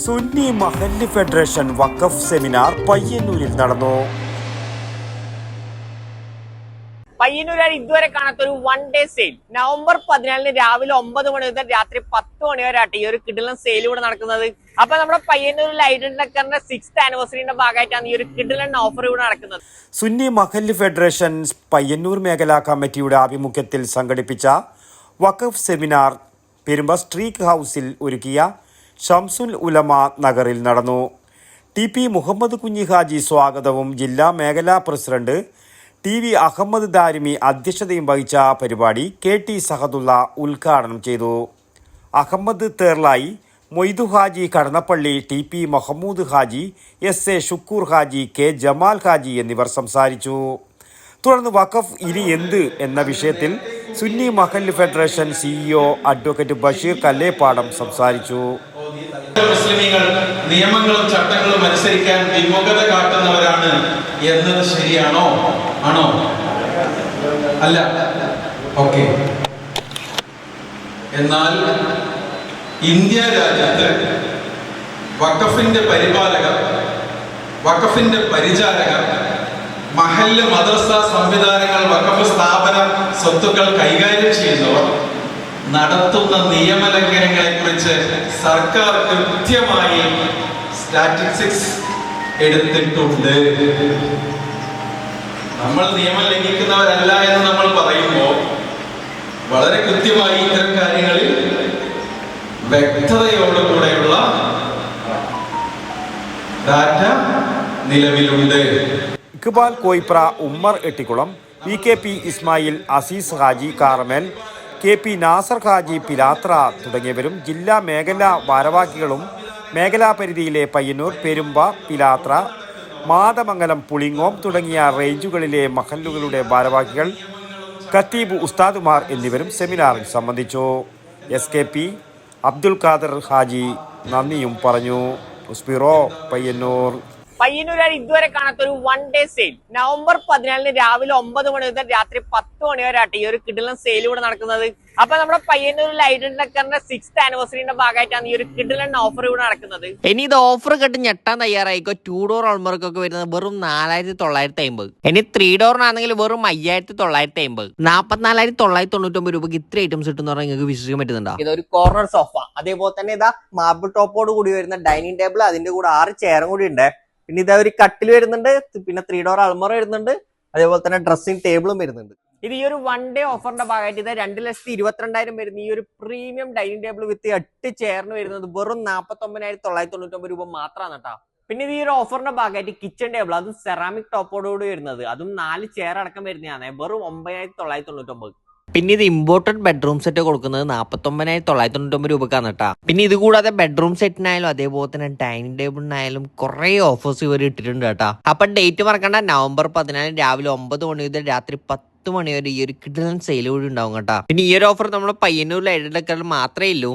സുന്നി മഹല്ല് ഫെഡറേഷൻ വഖഫ് സെമിനാർ പയ്യന്നൂരിൽ നടന്നു. പയ്യന്നൂരാർ ഇതുവരെ കാണാത്തൊരു വൺ ഡേ സെയിൽ നവംബർ 14 രാവിലെ 9 മണി മുതൽ രാത്രി 10 മണി വരെ ആട്ടെ ഈ ഒരു കിടിലൻ സെയിൽ ഇവിടെ നടക്കുന്നത്. അപ്പൊ നമ്മുടെ പയ്യന്നൂർ ലൈറ്റ് ഡക്കറിന്റെ 6th ആനിവേഴ്സറിന്റെ ഭാഗമായിട്ടാണ് ഈ ഒരു കിടിലൻ ഓഫർ ഇവിടെ നടക്കുന്നത്. സുന്നി മഹല്ല് ഫെഡറേഷൻ പയ്യന്നൂർ മേഖലാ കമ്മിറ്റിയുടെ ആഭിമുഖ്യത്തിൽ സംഘടിപ്പിച്ച വഖഫ് സെമിനാർ പെരുമ്പ സ്ട്രീക്ക് ഹൗസിൽ ഒരുക്കിയ ഷംസുൽ ഉലമ നഗറിൽ നടന്നു. ടി.പി. മുഹമ്മദ് കുഞ്ഞി ഹാജി സ്വാഗതവും ജില്ലാ മേഖലാ പ്രസിഡന്റ് ടി.വി. അഹമ്മദ് ദാരിമി അധ്യക്ഷതയും വഹിച്ച പരിപാടി കെ.ടി. സഹദുള്ള ഉദ്ഘാടനം ചെയ്തു. Ahammed Therlayi, Moidu Haji Kadannappally, T P. Mahmood Haji, S A. Shukkur Haji, K. Jamal Haji എന്നിവർ സംസാരിച്ചു. തുടർന്ന് വഖഫ് ഇനി എന്ത് എന്ന വിഷയത്തിൽ സുന്നി മഹല്ല് federation CEO advocate Basheer Kallepadam സംസാരിച്ചു. മുസ്ലിമീങ്ങൾ നിയമങ്ങളും ചട്ടങ്ങളും അനുസരിക്കാൻ വിമുഖത കാട്ടുന്നവരാണ് എന്നത് ശരിയാണോ? ആണോ? അല്ല. ഓക്കെ. എന്നാൽ ഇന്ത്യ രാജ്യത്ത് വഖഫിന്റെ പരിപാലകർ, വഖഫിന്റെ പരിചാരകർ, മഹല്ല് മദ്രസ സംവിധാനങ്ങൾ, വഖഫ് സ്ഥാപന സ്വത്തുക്കൾ കൈകാര്യം ചെയ്യുന്നവർ നടത്തുന്ന നിയമലംഘനങ്ങളെ കുറിച്ച് സർക്കാർ കൃത്യമായി സ്റ്റാറ്റിസ്റ്റിക്സ് എടുത്തിട്ടുണ്ട്. നമ്മൾ നിയമം ലംഘിക്കുന്നവരല്ല എന്ന് നമ്മൾ പറയുമ്പോൾ വളരെ കൃത്യമായി ഇത്തരം കാര്യങ്ങളിൽ വ്യക്തതയോടുകൂടെയുള്ള ഡാറ്റ നിലവിലുണ്ട്. Iqbal Koipra, Ummer Ettikkulam, VKP Ismail, Azeez Haji Carmel, KP Nasar Haji Pilathra തുടങ്ങിയവരും ജില്ലാ മേഖലാ ഭാരവാഹികളും മേഖലാ പരിധിയിലെ പയ്യന്നൂർ, പെരുമ്പ, പിലാത്ര, മാതമംഗലം, പുളിങ്ങോം തുടങ്ങിയ റേഞ്ചുകളിലെ മഹല്ലുകളുടെ ഭാരവാഹികൾ, ഖത്തീബ് ഉസ്താദുമാർ എന്നിവരും സെമിനാറിൽ സംബന്ധിച്ചു. SKP അബ്ദുൽ ഖാദർ ഹാജി നന്ദിയും പറഞ്ഞു. ഉസ്ബിറോ പയ്യന്നൂർ. പയ്യന്നൂരാർ ഇതുവരെ കാണാത്തൊരു വൺ ഡേ സെയിൽ നവംബർ 14 രാവിലെ 9 മണി മുതൽ രാത്രി 10 മണി വരെ ആട്ടെ ഈ ഒരു കിടിലൻ സെയിൽ ഇവിടെ നടക്കുന്നത്. അപ്പൊ നമ്മുടെ പയ്യന്നൂർ ലൈറ്റ് ഡക്കറിന്റെ 6th ആനിവേഴ്സറിന്റെ ഭാഗമായിട്ടാണ് ഈ ഒരു കിടിലൻ ഓഫർ ഇവിടെ നടക്കുന്നത്. ഇനി ഇത് ഓഫർ കെട്ട് ഞെട്ടാൻ തയ്യാറായിക്കോ. 2 ഡോർ അൾമറക്കൊക്കെ വരുന്നത് വെറും 4950. ഇനി 3 ഡോറിനാണെങ്കിൽ വെറും 5950. 44,999 രൂപയ്ക്ക് ഇത്ര ഐറ്റംസ് കിട്ടുന്ന പറഞ്ഞാൽ നിങ്ങൾക്ക് വിശ്വസിക്കാൻ പറ്റുന്നുണ്ടോ? ഇതൊരു കോർണർ സോഫ, അതേപോലെ തന്നെ ഇതാ മാർബിൾ ടോപ്പോട് കൂടി വരുന്ന ഡൈനിങ് ടേബിൾ, അതിന്റെ കൂടെ 6 ചെയറും കൂടി ഉണ്ട്. പിന്നെ ഇതാ ഒരു കട്ടിൽ വരുന്നുണ്ട്, പിന്നെ 3 ഡോർ അൾമറ വരുന്നുണ്ട്, അതേപോലെ തന്നെ ഡ്രസ്സിംഗ് ടേബിളും വരുന്നുണ്ട്. ഇത് ഈ ഒരു വൺ ഡേ ഓഫറിന്റെ ഭാഗമായിട്ട് ഇത് 2,22,000 വരുന്ന ഈ ഒരു പ്രീമിയം ഡൈനിങ് ടേബിൾ വിത്ത് 8 ചെയറിന് വരുന്നത് വെറും 49,999 രൂപ മാത്രമാണ് കേട്ടോ. പിന്നെ ഇത് ഈ ഒരു ഓഫറിന്റെ ഭാഗമായിട്ട് കിച്ചൺ ടേബിൾ, അതും സെറാമിക് ടോപ്പോടുകൂടി വരുന്നത്, അതും 4 ചെയർ അടക്കം വരുന്നതാണ്, വെറും 9,999. പിന്നെ ഇത് ഇമ്പോർട്ടഡ് ബെഡ്റൂം സെറ്റ് കൊടുക്കുന്നത് 49,999 രൂപക്കാണ് കേട്ടാ. പിന്നെ ഇത് കൂടാതെ ബെഡ്റൂം സെറ്റിനായാലും അതേപോലെ തന്നെ ഡൈനിങ് ടേബിളിനായാലും കുറെ ഓഫേഴ്സ് ഇവർ ഇട്ടിട്ടുണ്ട് കേട്ടാ. അപ്പൊ ഡേറ്റ് മറക്കണ്ട, നവംബർ 14 രാവിലെ 9 മണി മുതൽ രാത്രി 10 മണി വരെ ഈ ഒരു കിടിലൻ സെയിൽ കൂടി ഉണ്ടാവും കേട്ടാ. പിന്നെ ഈ ഒരു ഓഫർ നമ്മുടെ പയ്യന്നൂർ ലൈറ്റ് ഡക്കറിൽ മാത്രമേ ഉള്ളൂ.